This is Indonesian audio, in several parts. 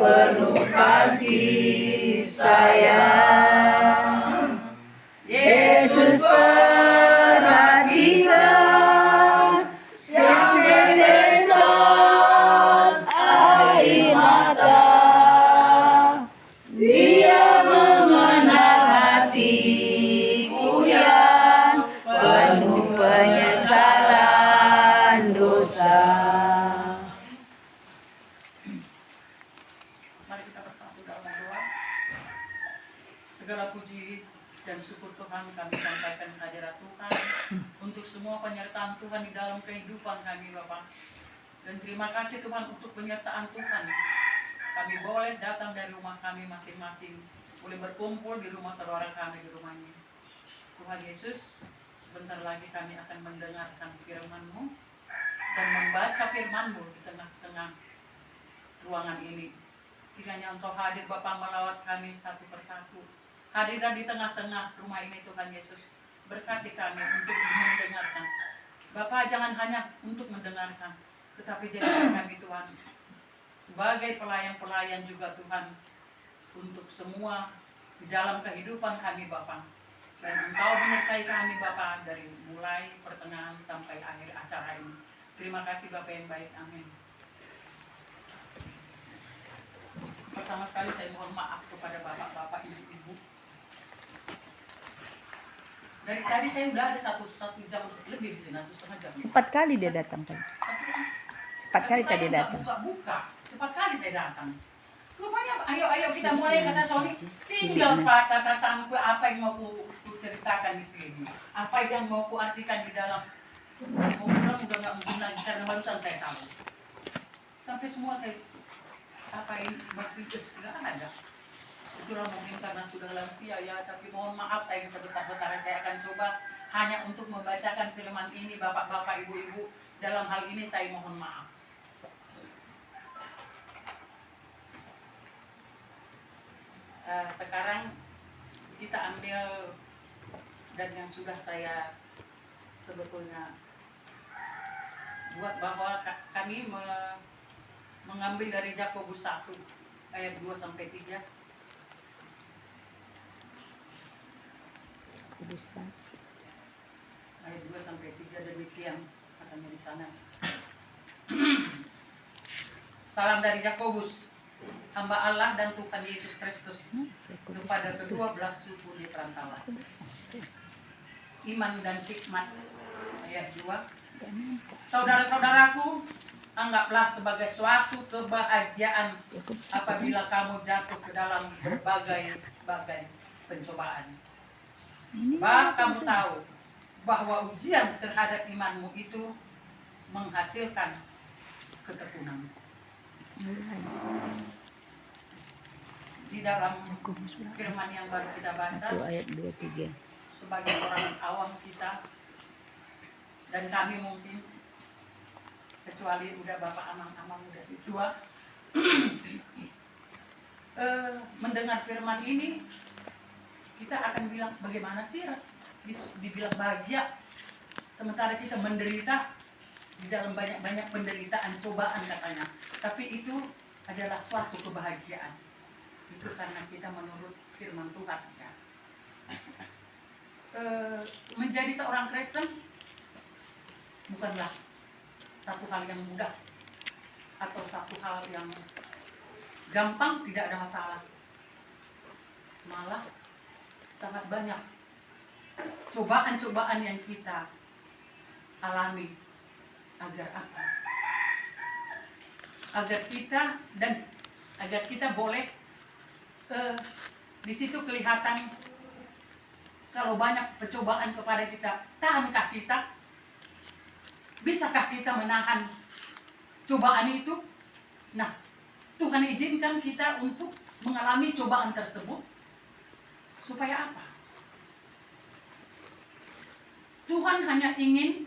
penuh kasih sayang. Yesus perhatikan yang tetesan air mata. Dia mengenal hatiku yang penuh penyesalan dosa. Mari kita bersatu dalam doa. Segala puji dan syukur Tuhan kami sampaikan kehadirat Tuhan untuk semua penyertaan Tuhan di dalam kehidupan kami Bapak. Dan terima kasih Tuhan untuk penyertaan Tuhan. Kami boleh datang dari rumah kami masing-masing, boleh berkumpul di rumah saudara kami di rumahnya. Tuhan Yesus, sebentar lagi kami akan mendengarkan firman-Mu dan membaca firman-Mu di tengah-tengah ruangan ini. Kiranya Engkau hadir Bapa melawat kami satu persatu. Hadirlah di tengah-tengah rumah ini Tuhan Yesus. Berkati kami untuk mendengarkan. Bapa jangan hanya untuk mendengarkan, tetapi jadikan kami Tuhan sebagai pelayan-pelayan juga Tuhan untuk semua di dalam kehidupan kami Bapa. Dan Engkau menyertai kami Bapa dari mulai pertengahan sampai akhir acara ini. Terima kasih Bapa yang baik. Amin. Pertama sekali saya mohon maaf kepada bapak-bapak, ibu-ibu. Dari tadi saya udah ada satu jam lebih di sini, 1,5 jam. Cepat kali dia datang kan. Cepat kali tadi datang. Buka, cepat kali saya datang. Rupanya ayo kita mulai kata Sony. Tinggal Pak catatanku apa yang mau ku ceritakan di sini. Apa yang mau ku artikan di dalam. Mau pulang udah nggak mungkin lagi karena barusan saya tahu. Sampai semua saya apa ini berpikir nggak ada. Itulah mungkin karena sudah lansia ya, tapi mohon maaf saya sebesar-besarnya saya akan coba hanya untuk membacakan firman ini bapak-bapak, ibu-ibu. Dalam hal ini saya mohon maaf. Sekarang kita ambil dan yang sudah saya sebetulnya buat bahwa kami mengambil dari Yakobus 1 ayat 2 sampai 3. Ayat 2 sampai 3 demikian katanya di sana. Salam dari Yakobus, hamba Allah dan Tuhan Yesus Kristus, kepada ke-12 suku di perantauan. Iman dan hikmat. Ayat 2. Saudara-saudaraku, anggaplah sebagai suatu kebahagiaan apabila kamu jatuh ke dalam berbagai pencobaan. Sebab kamu tahu bahwa ujian terhadap imanmu itu menghasilkan ketekunan. Di dalam firman yang baru kita baca, ayat 2-3. sebagai orang awam kita dan kami mungkin kecuali udah bapak amang-amang udah si tua mendengar firman ini kita akan bilang bagaimana sih dibilang bahagia sementara kita menderita di dalam banyak-banyak penderitaan cobaan katanya, tapi itu adalah suatu kebahagiaan itu karena kita menurut firman Tuhan ya. Menjadi seorang Kristen bukanlah satu hal yang mudah atau satu hal yang gampang, tidak ada masalah. Malah sangat banyak cobaan-cobaan yang kita alami. Agar apa? Agar kita boleh di situ kelihatan kalau banyak percobaan kepada kita, tahankah kita? Bisakah kita menahan cobaan itu? Nah, Tuhan izinkan kita untuk mengalami cobaan tersebut supaya apa? Tuhan hanya ingin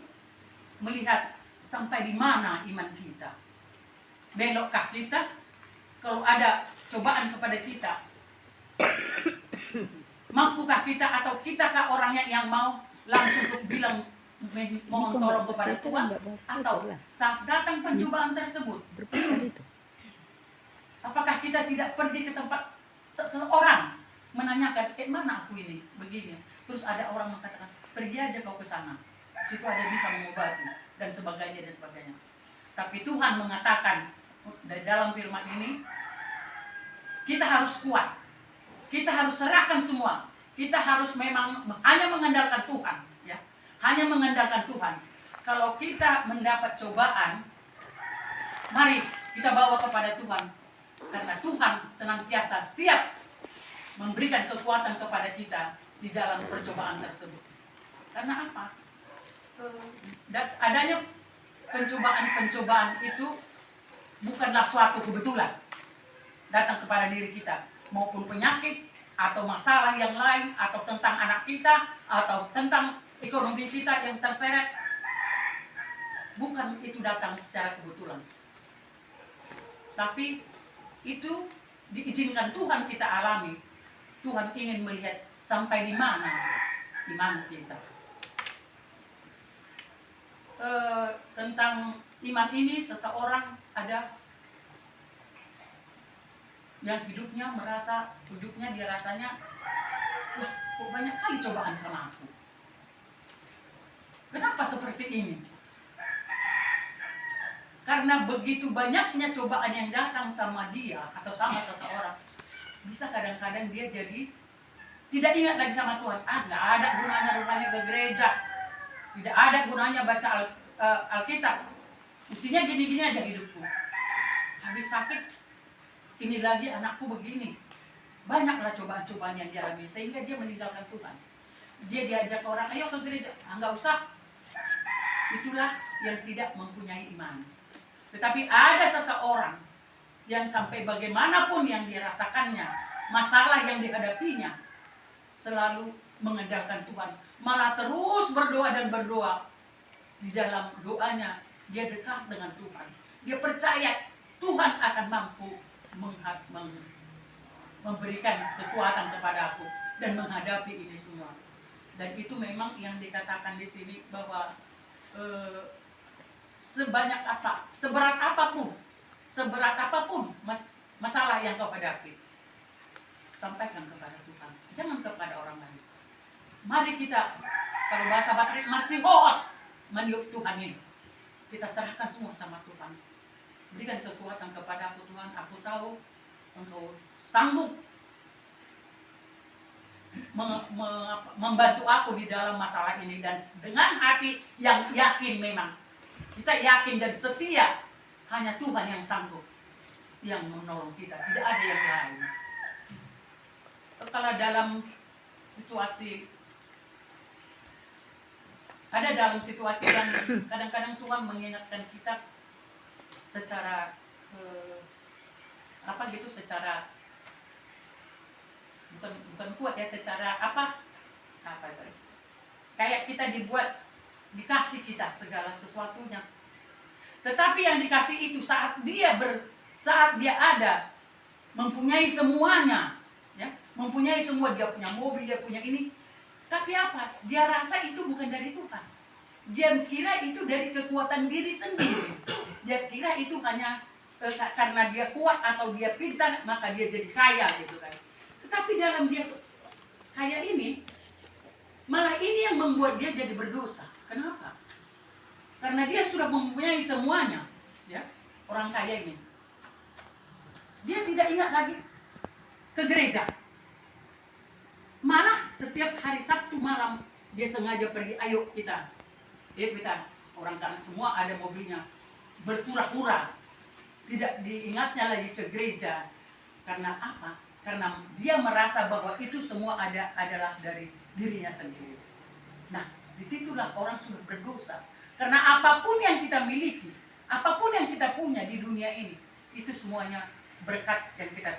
melihat sampai di mana iman kita. Belokkah kita? Kalau ada cobaan kepada kita, mampukah kita atau kitakah orangnya yang mau langsung untuk bilang mohon tolong kepada Tuhan? Atau saat datang pencobaan tersebut, apakah kita tidak pergi ke tempat seseorang menanyakan, mana aku ini, begini. Terus ada orang mengatakan, pergi aja kau ke sana, situ ada bisa mengobati dan sebagainya dan sebagainya. Tapi Tuhan mengatakan dari dalam firman ini, kita harus kuat, kita harus serahkan semua, kita harus memang hanya mengandalkan Tuhan, ya, hanya mengandalkan Tuhan. Kalau kita mendapat cobaan, mari kita bawa kepada Tuhan, karena Tuhan senantiasa siap memberikan kekuatan kepada kita di dalam percobaan tersebut. Karena apa? Adanya pencobaan itu bukanlah suatu kebetulan datang kepada diri kita, maupun penyakit atau masalah yang lain, atau tentang anak kita, atau tentang ekonomi kita yang terseret. Bukan itu datang secara kebetulan, tapi itu diizinkan Tuhan kita alami. Tuhan ingin melihat sampai di mana iman kita. Tentang iman ini, seseorang ada yang hidupnya dia rasanya, wah, kok banyak kali cobaan sama aku. Kenapa seperti ini? Karena begitu banyaknya cobaan yang datang sama dia atau sama seseorang, bisa kadang-kadang dia jadi tidak ingat lagi sama Tuhan. Nggak ada gunanya rupanya ke gereja, tidak ada gunanya baca Alkitab. Mestinya gini-gini aja hidupku. Habis sakit, ini lagi anakku begini. Banyaklah cobaan-cobaan yang dia alami, sehingga dia meninggalkan Tuhan. Dia diajak orang, ayo ke gereja. Nggak usah. Itulah yang tidak mempunyai iman. Tetapi ada seseorang yang sampai bagaimanapun yang dirasakannya, masalah yang dihadapinya, selalu mengandalkan Tuhan. Malah terus berdoa dan berdoa. Di dalam doanya, dia dekat dengan Tuhan. Dia percaya Tuhan akan mampu memberikan kekuatan kepada aku dan menghadapi ini semua. Dan itu memang yang dikatakan di sini bahwa sebanyak apa, seberat apapun masalah yang kau hadapi, sampaikan kepada Tuhan, jangan kepada orang lain. Mari kita, kalau bahasa Batak, masih hoot meniup Tuhan ini. Kita serahkan semua sama Tuhan. Berikan kekuatan kepada aku, Tuhan. Aku tahu Engkau sanggup membantu aku di dalam masalah ini. Dan dengan hati yang yakin, memang kita yakin dan setia, hanya Tuhan yang sanggup yang menolong kita, tidak ada yang lain. Kalau dalam situasi yang kadang-kadang Tuhan mengingatkan kita secara secara bukan kuat ya, secara apa guys, kayak kita dikasih kita segala sesuatunya. Tetapi yang dikasih itu saat dia ada, mempunyai semuanya, ya, mempunyai semua, dia punya mobil, dia punya ini. Tapi apa? Dia rasa itu bukan dari Tuhan. Dia kira itu dari kekuatan diri sendiri. Dia kira itu hanya karena dia kuat atau dia pintar, maka dia jadi kaya gitu kan. Tetapi dalam dia kaya ini, malah ini yang membuat dia jadi berdosa. Kenapa? Karena dia sudah mempunyai semuanya, ya, orang kaya ini. Dia tidak ingat lagi ke gereja. Malah setiap hari Sabtu malam dia sengaja pergi, ayo kita orang kan semua ada mobilnya, berpura-pura tidak diingatnya lagi ke gereja. Karena apa? Karena dia merasa bahwa itu semua adalah dari dirinya sendiri. Nah, disitulah orang sudah berdosa. Karena apapun yang kita miliki, apapun yang kita punya di dunia ini, itu semuanya berkat yang kita terima.